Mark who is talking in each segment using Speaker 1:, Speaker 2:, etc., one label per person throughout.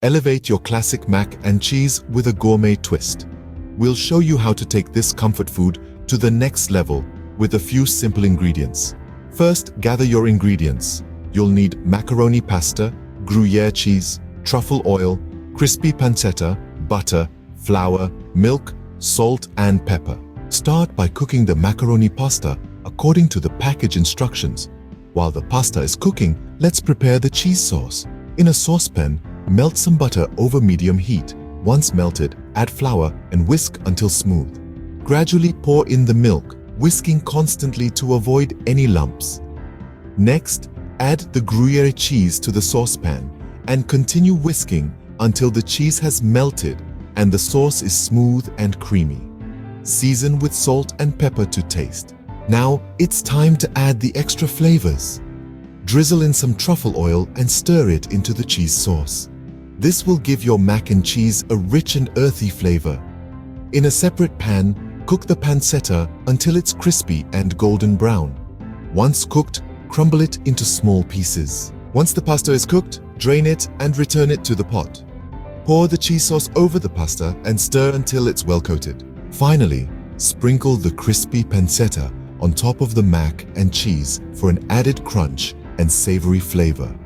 Speaker 1: Elevate your classic mac and cheese with a gourmet twist. We'll show you how to take this comfort food to the next level with a few simple ingredients. First, gather your ingredients. You'll need macaroni pasta, Gruyere cheese, truffle oil, crispy pancetta, butter, flour, milk, salt and pepper. Start by cooking the macaroni pasta according to the package instructions. While the pasta is cooking, let's prepare the cheese sauce. In a saucepan, melt some butter over medium heat. Once melted, add flour and whisk until smooth. Gradually pour in the milk, whisking constantly to avoid any lumps. Next, add the Gruyere cheese to the saucepan and continue whisking until the cheese has melted and the sauce is smooth and creamy. Season with salt and pepper to taste. Now it's time to add the extra flavors. Drizzle in some truffle oil and stir it into the cheese sauce. This will give your mac and cheese a rich and earthy flavor. In a separate pan, cook the pancetta until it's crispy and golden brown. Once cooked, crumble it into small pieces. Once the pasta is cooked, drain it and return it to the pot. Pour the cheese sauce over the pasta and stir until it's well coated. Finally, sprinkle the crispy pancetta on top of the mac and cheese for an added crunch and savory flavor.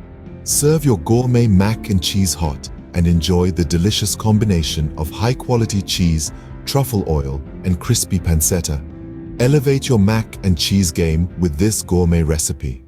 Speaker 1: Serve your gourmet mac and cheese hot and enjoy the delicious combination of high-quality cheese, truffle oil, and crispy pancetta. Elevate your mac and cheese game with this gourmet recipe.